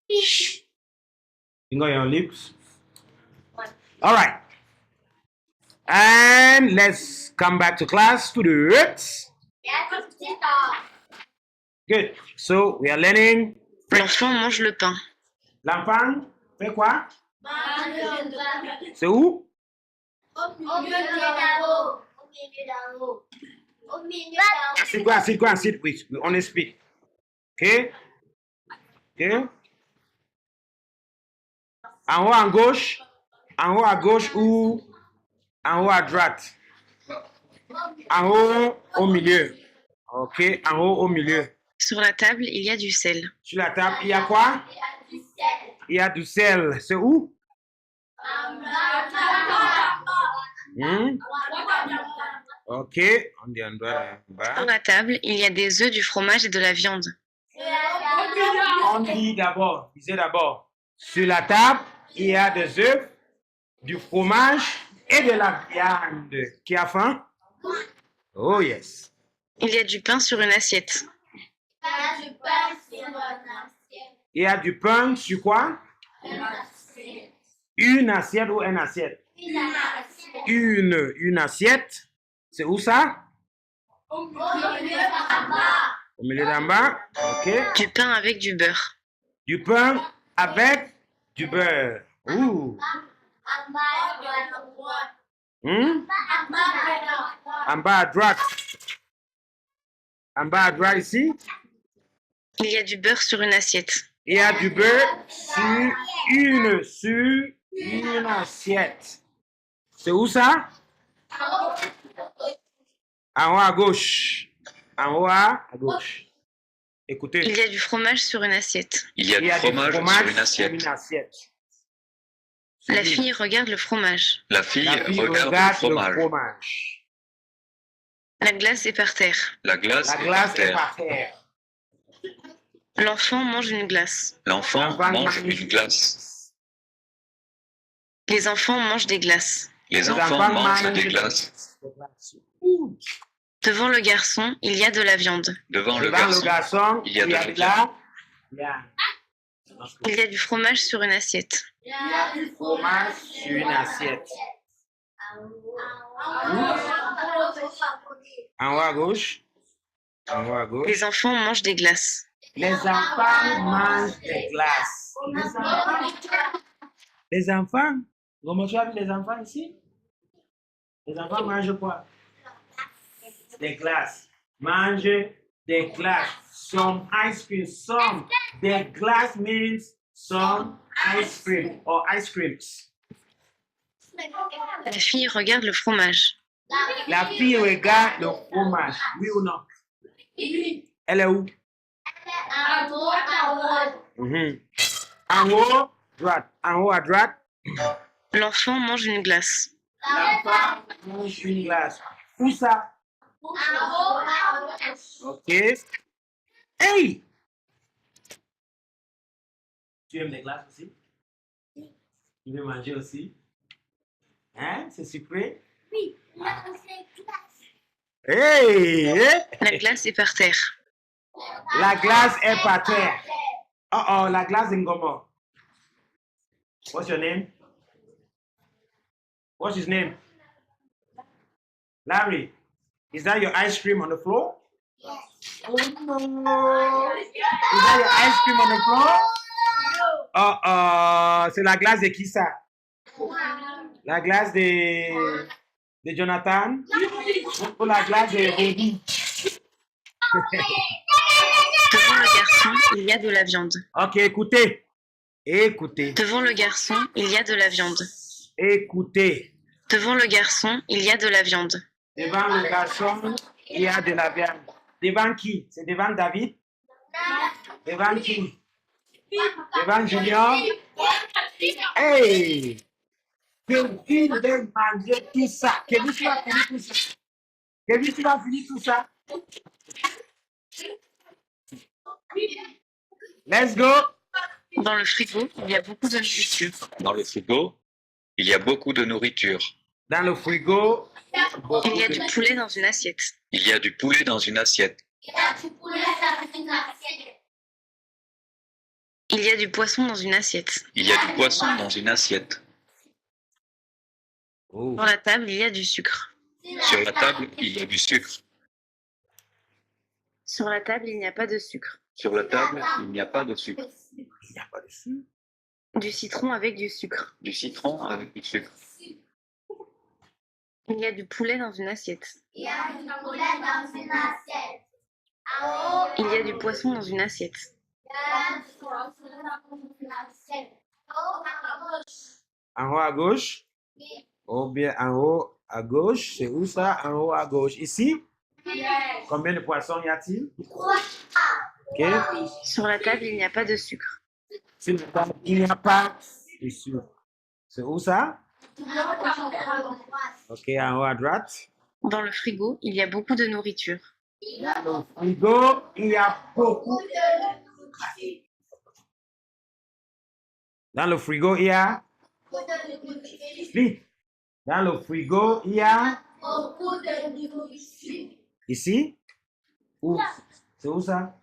Finger on your lips. All right. And let's come back to class, students. Good. So we are learning. L'enfant mange le pain. L'enfant fait quoi? C'est où? Sit go and sit, please. We only speak. Okay? Okay? En haut à gauche ou en haut à droite? En haut au milieu. Ok, en haut au milieu. Sur la table, il y a du sel. Sur la table, il y a quoi? Il y a du sel. C'est où? Ok, on dit en droit là-bas. Sur la table, il y a des œufs, du fromage et de la viande. On dit d'abord, disait d'abord, sur la table, il y a des œufs, du fromage et de la viande. Qui a faim? Oh yes. Il y a du pain sur une assiette. Il y a du pain sur quoi? Une assiette ou une assiette? Une assiette. C'est où ça? Au milieu d'en bas. Ok. Du pain avec du beurre. Du pain avec du beurre. Ouh. En bas à droite. En bas à droite ici. Il y a du beurre sur une assiette. Il y a du beurre sur une assiette. C'est où ça? En haut à gauche. En haut à gauche. Écoutez. Il y a du fromage sur une assiette. Il y a du fromage sur une assiette. La fille regarde le fromage. La fille regarde le fromage. La glace est par terre. La glace est par terre. L'enfant mange une glace. L'enfant mange une glace. Les enfants mangent des glaces. Les enfants mangent des glaces. Devant le garçon, il y a de la viande. Devant le garçon, il y a de la viande. Il y a du fromage sur une assiette. Il y a du fromage sur une assiette. En haut à gauche. En haut à gauche. Les enfants mangent des glaces. Les enfants mangent des glaces. Les enfants? Comment tu as vu les enfants ici? Les enfants mangent quoi? Des glaces. Mangent des glaces. Some ice cream. Some. The glass means some ice cream or ice creams. La fille regarde le fromage. La fille regarde le fromage. Oui ou non? Elle est où? En haut, droite. En haut à droite. L'enfant mange une glace. L'enfant mange une glace. Où ça? Ok. Hey! Tu aimes les glaces aussi? Tu veux manger aussi? Hein? C'est sucré? Oui, c'est glace. Hey! La glace est par terre. La glace est par terre. Oh, la glace est comment? What's your name? What's his name? Larry. Is that your ice cream on the floor? Yes. Oh no! Is that your ice cream on the floor? C'est la glace de qui ça? La glace de Jonathan? Ou la glace de Ruby? Devant le garçon, il y a de la viande. Ok, écoutez. Écoutez. Devant le garçon, il y a de la viande. Écoutez. Devant le garçon, il y a de la viande. Devant le garçon, il y a de la viande. Devant qui? C'est devant David? Devant qui? Devant Junior? Hey! Kevin va manger tout ça. Kevin, tu vas finir tout ça. Kevin, tu vas finir tout ça. Let's go. Dans le frigo, il y a beaucoup de nourriture. Dans le frigo, il y a beaucoup de nourriture. Dans le frigo, il y a du poulet dans une assiette. Il y a du poulet dans une assiette. Il y a du poulet dans une assiette. Il y a du poisson dans une assiette. Il y a du poisson dans une assiette. Oh. Sur la table, il y a du sucre. Sur la table, il y a du sucre. Sur la table, il n'y a pas de sucre. Sur la table, il n'y a pas de sucre. Il n'y a pas de sucre. Du citron avec du sucre. Du citron avec du sucre. Il y a du poulet dans une assiette. Il y a du poulet dans une assiette. En haut, Il y a du poisson dans une assiette. il y a du poisson dans une assiette. En haut, à gauche. En haut à gauche. Oui. Ou bien en haut à gauche. C'est où ça? En haut à gauche. Ici? Yes. Combien de poissons y a-t-il? Trois. Ok. Sur la table, il n'y a pas de sucre. Sur la table, il n'y a pas de sucre. C'est où ça? Ok, en haut à droite. Dans le frigo, il y a beaucoup de nourriture. Dans le frigo, il y a beaucoup. Dans le frigo, il y a. Vite. Dans le frigo, il y a. Beaucoup de nourriture. Ici? Où? C'est où ça?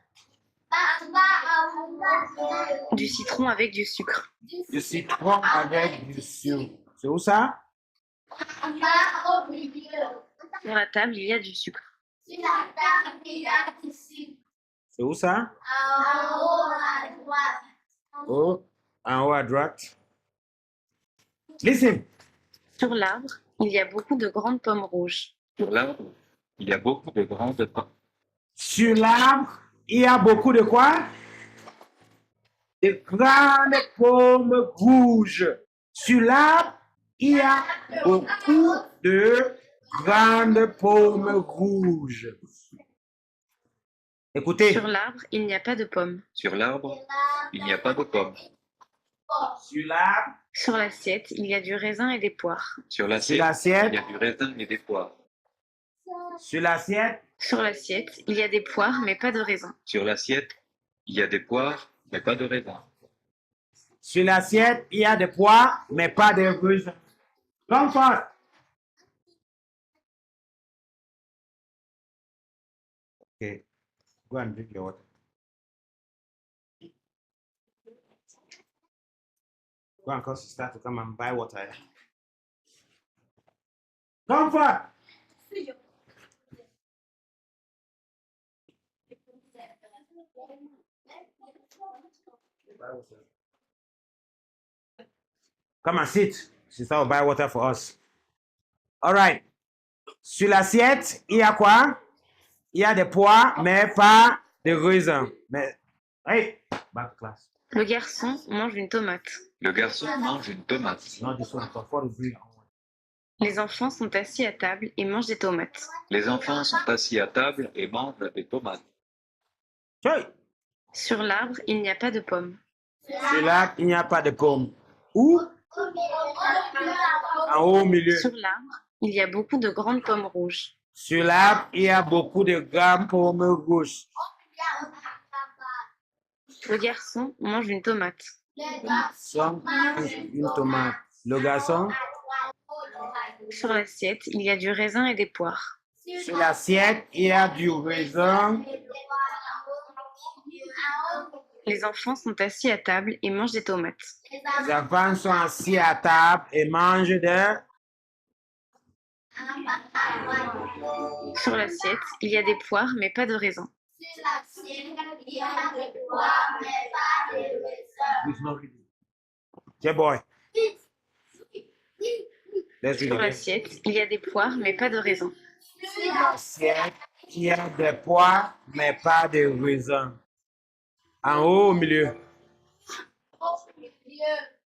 Du citron avec du sucre. Du citron avec du sucre. C'est où ça? Sur la table, il y a du sucre. C'est où ça? Oh, en haut à droite. Listen. Sur l'arbre, il y a beaucoup de grandes pommes rouges. Sur l'arbre, il y a beaucoup de grandes pommes. Sur l'arbre, il y a beaucoup de quoi? De grandes pommes rouges. Sur l'arbre, il y a beaucoup de grandes pommes rouges. Écoutez, Sur l'arbre, il n'y a pas de pommes. Sur l'arbre, il n'y a pas de pommes. sur l'arbre, Sur l'assiette, il y a du raisin et des poires. Sur sur l'assiette, il l'assiette, y a du raisin et des poires. sur l'assiette, Sur l'assiette, il y a des poires, mais pas de raisin. Sur l'assiette, il y a des poires, mais pas de raisin. sur l'assiette, il y a des pois, mais pas de raisins. Come forth. Okay, go and drink your water. Go and call sister to come and buy water. Come forth. Come and sit. Sister will buy water for us. All right. Sur l'assiette, il y a quoi? Il y a des pois, mais pas de raisins. Mais, hey, back to class. Le garçon mange une tomate. Le garçon mange une tomate. Not this one, for the breed. Les enfants sont assis à table et mangent des tomates. Les enfants sont assis à table et mangent des tomates. Hey. Sur l'arbre, il n'y a pas de pommes. Sur l'arbre, il n'y a pas de pommes. Où? En haut au milieu. Sur l'arbre, il y a beaucoup de grandes pommes rouges. Sur l'arbre, il y a beaucoup de grandes pommes rouges. Le garçon mange une tomate. Son une tomate. Le garçon, Sur l'assiette, il y a du raisin et des poires. sur l'assiette, il y a du raisin. Les enfants sont assis à table et mangent des tomates. Les enfants sont assis à table et mangent des. Sur l'assiette, il y a des poires mais pas de raisins. Yeah, boy. Let's read Sur it. l'assiette, il y a des poires mais pas de raisins. Sur l'assiette, il y a des pois, mais pas de raisins. En haut au milieu.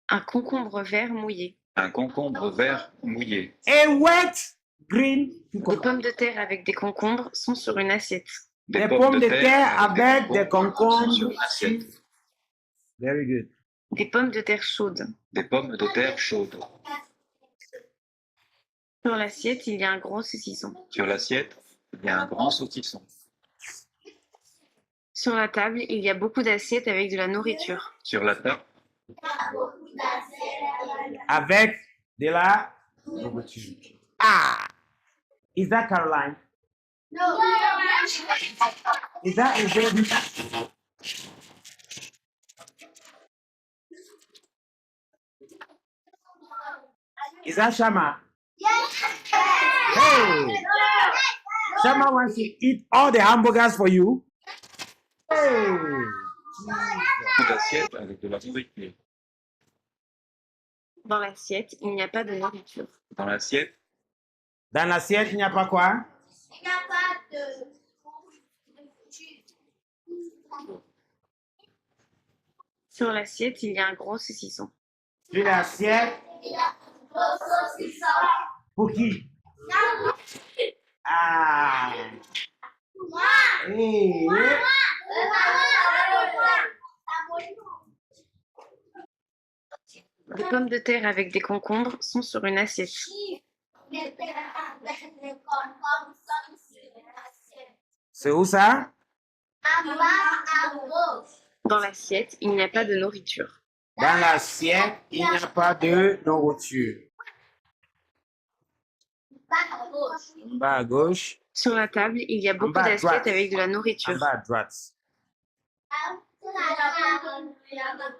Un concombre vert mouillé. Un concombre vert mouillé. A wet green Des cucumber. pommes de terre avec des concombres sont sur une assiette. Des pommes de terre avec des sont concombres. sur une assiette. Very good. Des pommes de terre chaudes. Des pommes de terre chaudes. Sur l'assiette, il y a un gros saucisson. Sur l'assiette, il y a un grand saucisson. Sur la table, il y a beaucoup d'assiettes avec de la nourriture. Sur la table, Avec de la nourriture. Ah! Is that Caroline? Is that a baby? Is that Shama? Yes. Hey! Shama wants to eat all the hamburgers for you. Hey! Beaucoup d'assiettes avec de la nourriture. Dans l'assiette, il n'y a pas de nourriture. Dans l'assiette, Dans l'assiette, il n'y a pas quoi? Il n'y a pas de. Sur l'assiette, il y a un gros saucisson. Sur l'assiette, Il y a un saucisson. pour qui? Ah! Moi. Hey! Des pommes de terre avec des concombres sont sur une assiette. C'est où ça? Dans l'assiette, il n'y a pas de nourriture. Dans l'assiette, il n'y a pas de nourriture. En bas à gauche, Sur la table, il y a beaucoup bas à d'assiettes droite. avec de la en nourriture. bas à droite.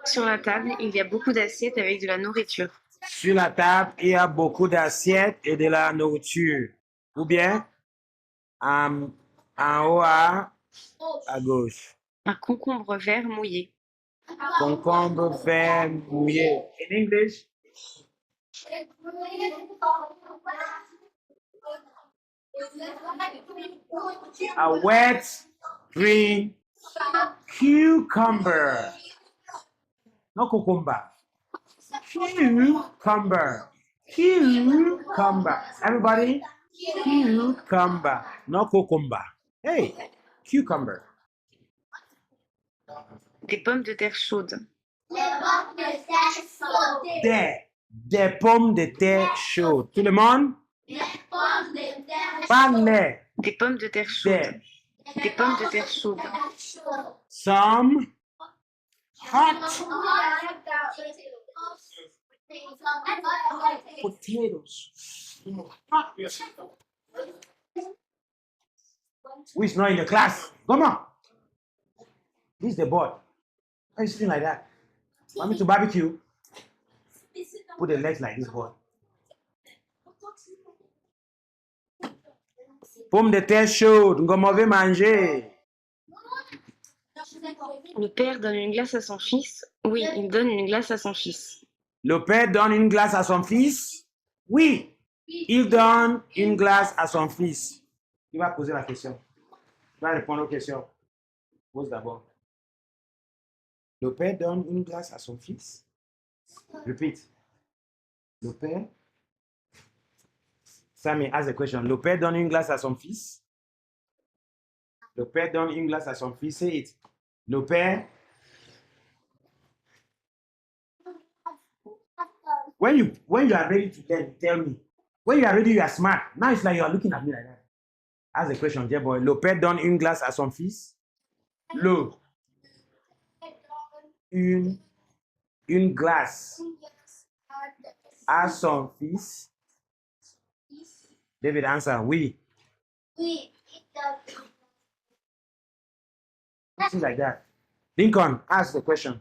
Sur la table, il y a beaucoup d'assiettes avec de la nourriture. Sur la table, il y a beaucoup d'assiettes et de la nourriture. Ou bien, en haut à gauche. Un concombre vert mouillé. Concombre vert mouillé. In English? A wet green cucumber. No cucumber. Cucumber. Cucumber. Everybody? Cucumber. No cucumber. Hey, cucumber. Des pommes de terre chaudes. Des pommes de terre chaudes. Tout le monde? Pas les. Des pommes de terre chaudes. Des pommes de terre chaudes. Some hot potatoes. Who is not in the class? Come on. This is the board. Why are you sitting like that? Want me to barbecue? Put the legs like this, boy. Pomme de terre chaude, comment on veut manger? Le père donne une glace à son fils. Oui, il donne une glace à son fils. Le père donne une glace à son fils? Oui, il donne une glace à son fils. Il va poser la question. Il va répondre aux questions. Pose d'abord. Le père donne une glace à son fils? Repeat. Le père. Sammy ask the question. Le père donne une glace à son fils? Le père donne une glace à son fils. Say it. Le père. When you are ready to learn, tell me. When you are ready, you are smart. Now it's like you are looking at me like that. Ask the question, dear boy. Le père donne une glace à son fils? Une glace à son fils? David answer, oui. Something like that. Lincoln, ask the question.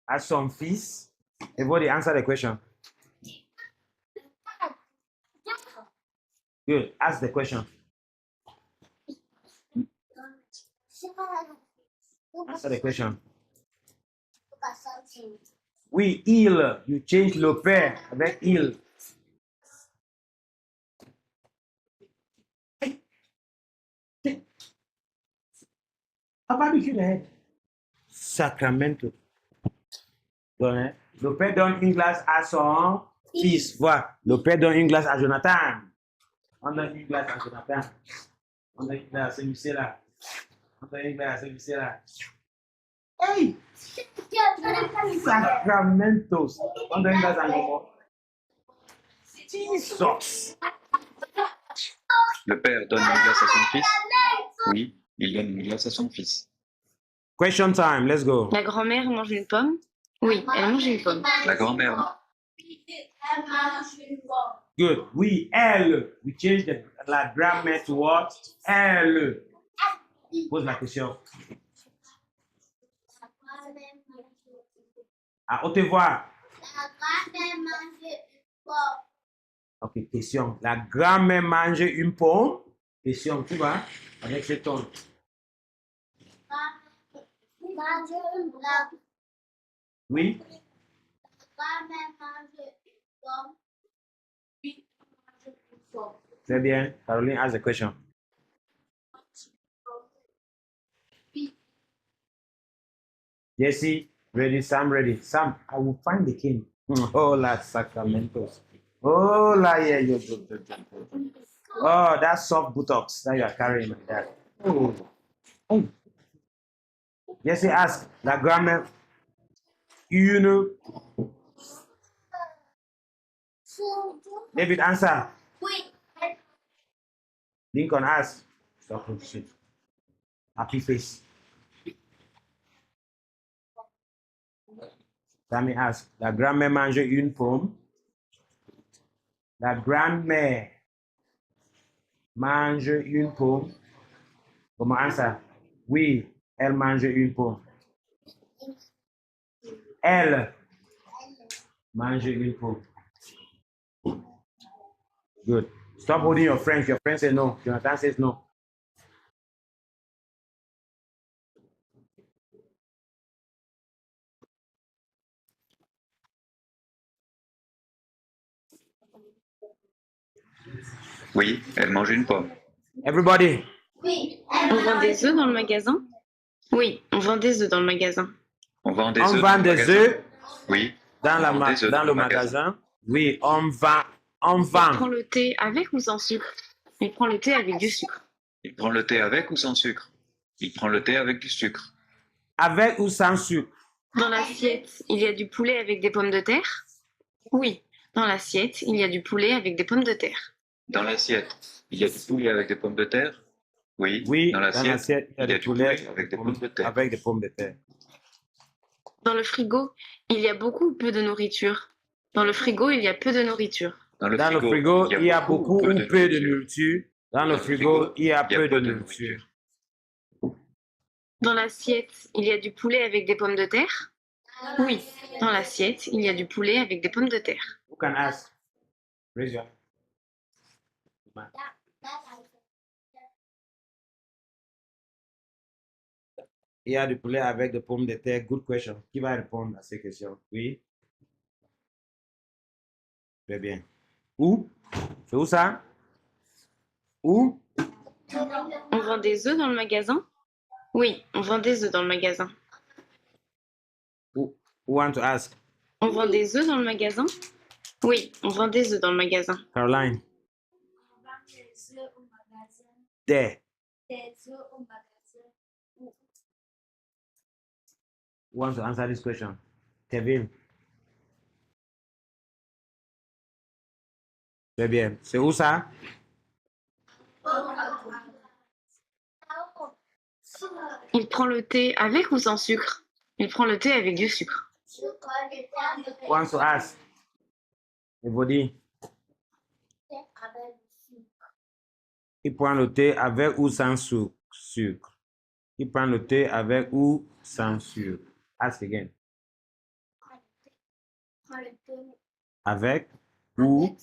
À son fils? Everybody answer the question. Good. Ask the question. Answer the question. Oui, il. You change le père avec il. A barbecue the head. Sacramento. Donc, le père donne une glace à son fils. Voilà. Le père donne une glace à Jonathan. On donne une glace à Jonathan. On donne une glace à celui-là. On donne une glace à celui-là. Hey! Sacramentos. On donne une glace à Momo. Jesus! le père donne une glace à son fils? Oui, il donne une glace à son fils. Question time. Let's go. La grand-mère mange une pomme. Oui, elle mange une pomme. La grand-mère, Good. Oui, elle. We change la grammaire to what? Elle. Pose la question. À haute voix. Ok, question. La grand-mère mange une pomme. Question, tu vois, avec ce ton. Mange une pomme. Oui. Grand-mère mange une pomme. Oui, mange une pomme. Très bien. Caroline ask the question. Jesse, ready? Sam, ready? Sam, I will find the king. Hola, Sacramentos. Hola, yeah, yeah, yeah, yeah, yeah. Oh, that soft buttocks that you are carrying like that. Oh. Oh. Jesse, ask the grandma, you know, David, answer. Oui. Lincoln, ask. Stop oh, shit. Happy face. Sammy, ask. La grand-mère mange une pomme. La grand-mère mange une pomme. Comment answer? Oui, elle mange une pomme. Elle mange une pomme. Good. Stop holding your friends. Your friends say no. Jonathan says no. Oui, elle mange une pomme. Everybody. Oui. On vend des œufs dans le magasin? Oui, on vend des œufs dans le magasin. On vend des On œufs dans vend le des magasin. œufs Oui, dans, on vend des œufs dans le magasin. Oui, on vend. On Il prend vend. le thé avec ou sans sucre? Il prend le thé avec du sucre. il prend le thé avec ou sans sucre? Il prend le thé avec du sucre. Avec ou sans sucre? Dans l'assiette, il y a du poulet avec des pommes de terre? Oui, dans l'assiette, il y a du poulet avec des pommes de terre. Dans l'assiette, il y a du poulet avec des pommes de terre? Oui, Oui, dans dans l'assiette, l'assiette, il y a du poulet avec des pommes de terre. avec des pommes de terre. Dans le frigo, il y a beaucoup ou peu de nourriture? Dans le frigo, il y a peu de nourriture. Dans le Dans le frigo, il y a beaucoup ou peu de nourriture. Dans le frigo, il y a peu de nourriture. Dans l'assiette, il y a du poulet avec des pommes de terre? Oui, dans l'assiette, il y a du poulet avec des pommes de terre. Who can ask? Raise your hand. Il y a du poulet avec des pommes de terre. Good question. Qui va répondre à ces questions? Oui. Très bien. Où? C'est où ça? Où? On vend des œufs dans le magasin? Oui, on vend des œufs dans le magasin. Who want to ask? On vend des œufs dans le magasin? Oui, on vend des œufs dans le magasin. Caroline. On vend des œufs au magasin. There. Des œufs au magasin. Who wants to answer this question? Kevin. Très bien. C'est où ça? Il prend le thé avec ou sans sucre? Il prend le thé avec du sucre. Who wants to ask? Everybody. Il prend le thé avec ou sans sucre? Il prend le thé avec ou sans sucre? Ask again. Avec ou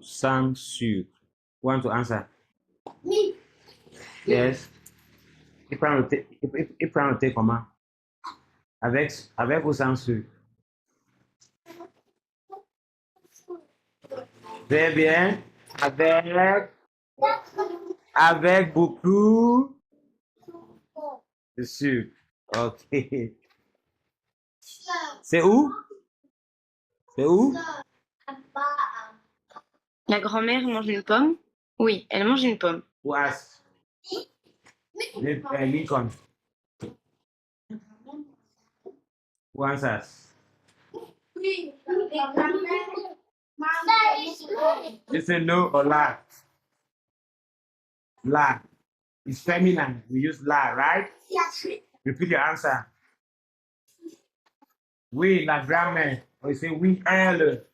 sans sucre? Who want to answer? Me. Yes. Il prend le thé comment? Avec ou sans sucre? Très bien. Avec beaucoup de sucre. Ok. C'est où? C'est où? La grand-mère mange une pomme? Oui, elle mange une pomme. Who asked? Lincoln. Who answers? Oui. Is it no or la? La. It's feminine. We use la, right? Repeat your answer. Oui, la grand-mère. Or you say oui, elle.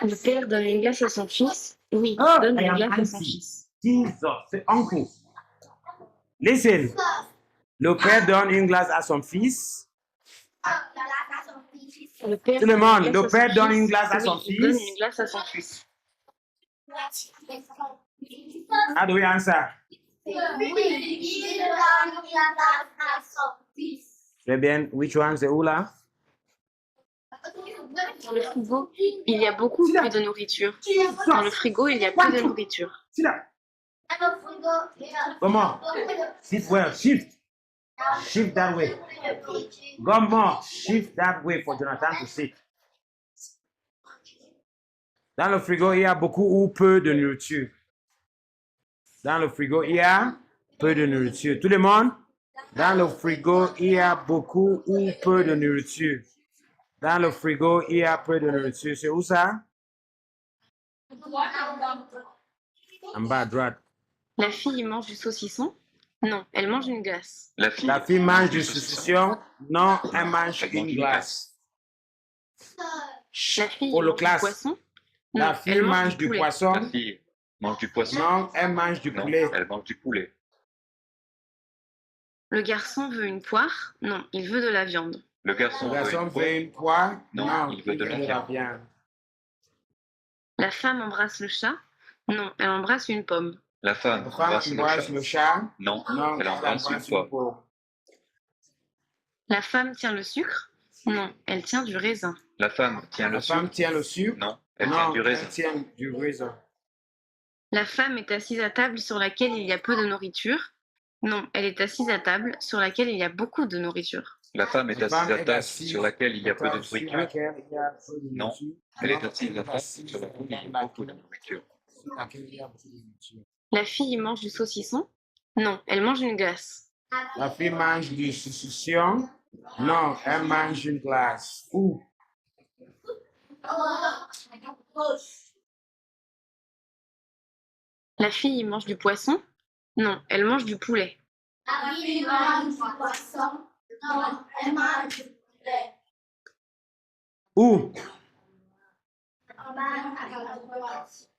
Le père donne une glace à son fils? Oui, Oh, donne I une am glace à son auntie. fils. Jesus, c'est uncle. Listen. Le père donne une glace à son fils. Le père Tout le monde, donne une le glace à père son donne une fils. glace à son Oui, il donne fils. une glace à son fils. How do we answer? Très bien. Which one, c'est où là? Dans le frigo, il y a beaucoup plus de nourriture. Dans le frigo, il y a plus de nourriture. Sit down. Come on. Sit well. Shift. Shift that way. Come on. Shift that way for Jonathan to sit. Dans le frigo, il y a beaucoup ou peu de nourriture. Dans le frigo, il y a peu de nourriture. Tout le monde? Dans le frigo, il y a beaucoup ou peu de nourriture. Dans le frigo, il y a peu de nourriture. C'est où ça? En bas à droite. La fille mange du saucisson? Non, elle mange une glace. La fille, La fille mange du saucisson. Non, elle mange une glace. La fille Pour le mange du classe. poisson? La Non, fille elle mange du poulet. la poisson. fille mange du poisson. Non, elle mange du Non, poulet. elle mange du poulet. Le garçon veut une poire? Non, il veut de la viande. Le garçon Le veut garçon une poire. veut une poire. Non, Non, il veut de la viande. La femme embrasse le chat? Non, elle embrasse une pomme. La femme La femme embrasse embrasse le le chat. chat. Non, Non, elle embrasse une pomme. pomme. La femme tient le sucre? Non, elle tient du raisin. La femme tient La le femme sucre. tient le sucre. Non, elle tient Non, du raisin. elle tient du raisin. La femme est assise à table sur laquelle il y a peu de nourriture? Non, elle est assise à table sur laquelle il y a beaucoup de nourriture. La femme est La assise femme à est table assise sur laquelle il y a peu de table sur nourriture. laquelle il y a peu de Non, nourriture. elle est Non, assise à table assise sur laquelle il y a beaucoup de nourriture. sur laquelle il y a beaucoup de nourriture. La fille mange du saucisson? Non, elle mange une glace. La fille mange du saucisson. Non, elle mange une glace. Où? La fille mange du poisson? Non, elle mange du poulet. Où?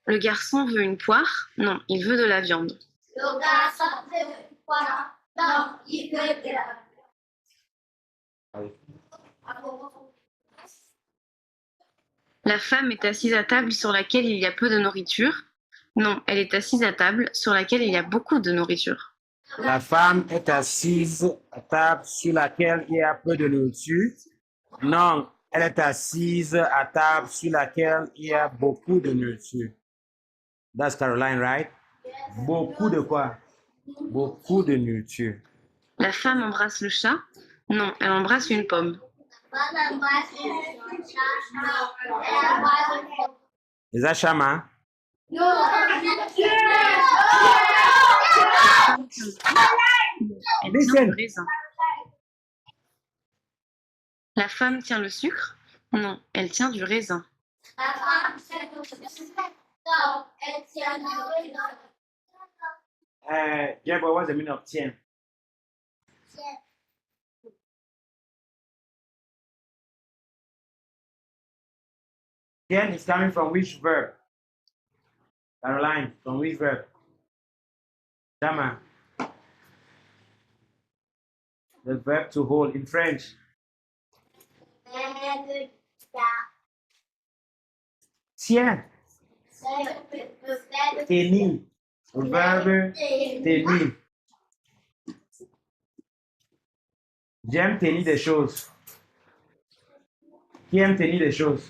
Le garçon veut une poire? Non, il veut de la viande. La femme est assise à table sur laquelle il y a peu de nourriture? Non, elle est assise à table sur laquelle il y a beaucoup de nourriture. La femme est assise à table sur laquelle il y a peu de nourriture. Non, elle est assise à table sur laquelle il y a beaucoup de nourriture. That's Caroline, right? Beaucoup de quoi? Beaucoup de nourriture. La femme embrasse le chat? Non, elle embrasse une pomme. Is that Shama? Elle tient du raisin. La femme tient le sucre? Non, elle tient du raisin. Yeah, but what's the meaning of tien? Tien is coming from which verb? Caroline, from which verb? Shama. The verb to hold in French. Tien. Tenir. Le verbe tenir. J'aime tenir des choses. Qui aime tenir des choses?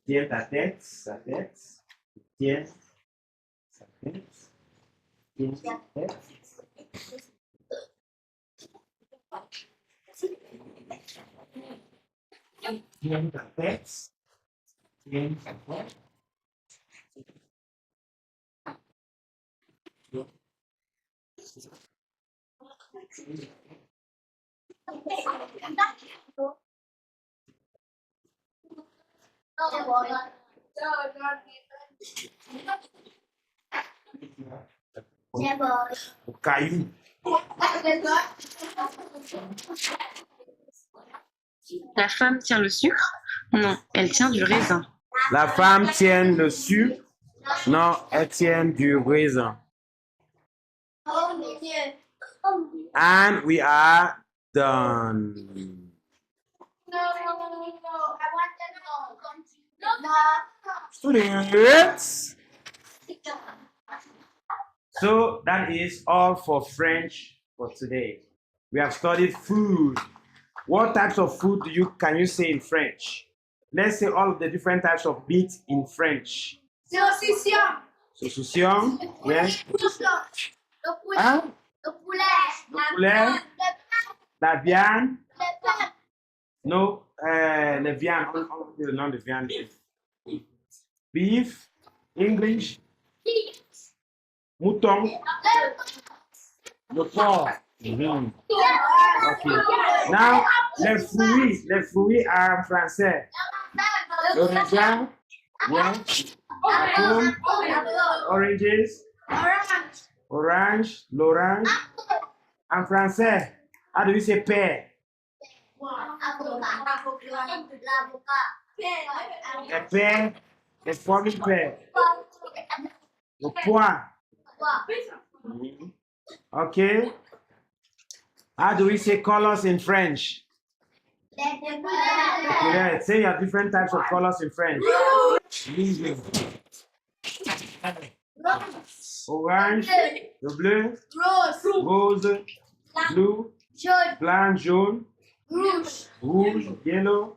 Tiens ta tête, sa tête. Tiens sa tête. Tiens sa tête. Tiens ta tête. Tiens ta tête. Au caillou. La femme tient le sucre? Non, elle tient du raisin. La femme tient le sucre. Non, elle tient du raisin. And we are done. No. I want to know. Students. So that is all for French for today. We have studied food. What types of food can you say in French? Let's say all of the different types of meat in French. Saucisson. Saucisson, yes. Le Hein? poulet. La viande. Le pain. No, la viande. On dit le nom de viande. Beef, English, mouton, le porc. Mhm. Okay. Now, les fruits en français. Le raisin, yes. Apple, oranges, orange, l'orange. En français, how do you say pear? A pear, a falling pear. Le pois. Mhm. Okay. How do we say colors in French? Yeah, say your different types of colors in French. Orange, le bleu, rose, blue, blanc, jaune, rouge, yellow,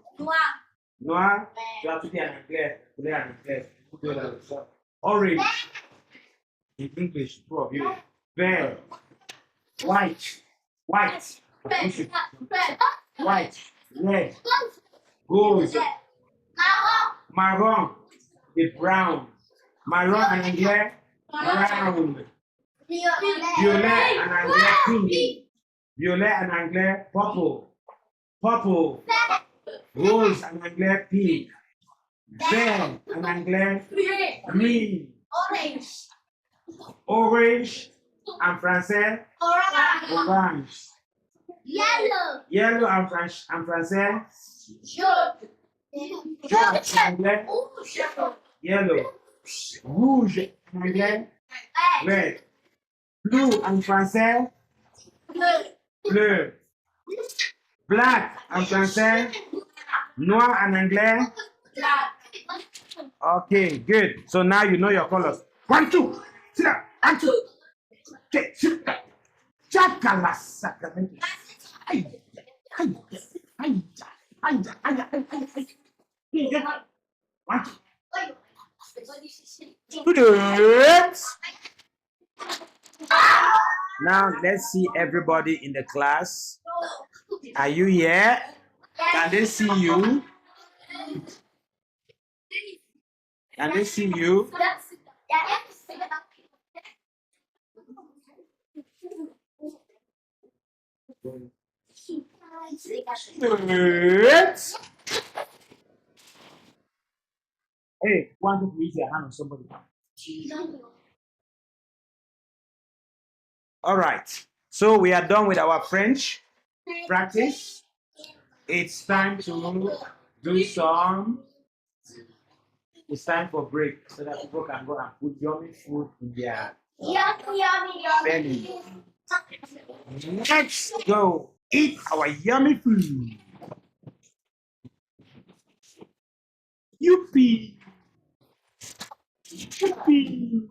noir. Tu as tout dit en anglais. Tout en anglais. Orange. In English, two of you. Vert. White. White. White. Red. Gold. Marron. The brown. Marron en anglais. Brown. Violet en anglais. Pink. Violet en anglais. Purple. Purple. Rose en anglais. Pink. Vert en anglais. Green. Orange en français. Orange. Yellow en français. Jaune en anglais. Yellow. Rouge en anglais. Red. Blue en français. Bleu. Black en français. Noir en anglais. Okay, good. So now you know your colors. 1, 2. Sit down. 1, 2. Okay, sit down. Chakala sacramento. Ay, ay, ay, ay, ay, ay, ay. 1, 2. Students. Now let's see everybody in the class. Are you here? Can they see you? Can they see you? Students. Hey, want to raise your hand on somebody? All right. So we are done with our French practice. It's time to do some. It's time for break so that people can go and put yummy food in their belly. Let's go eat our yummy food. Yippee! Yippee!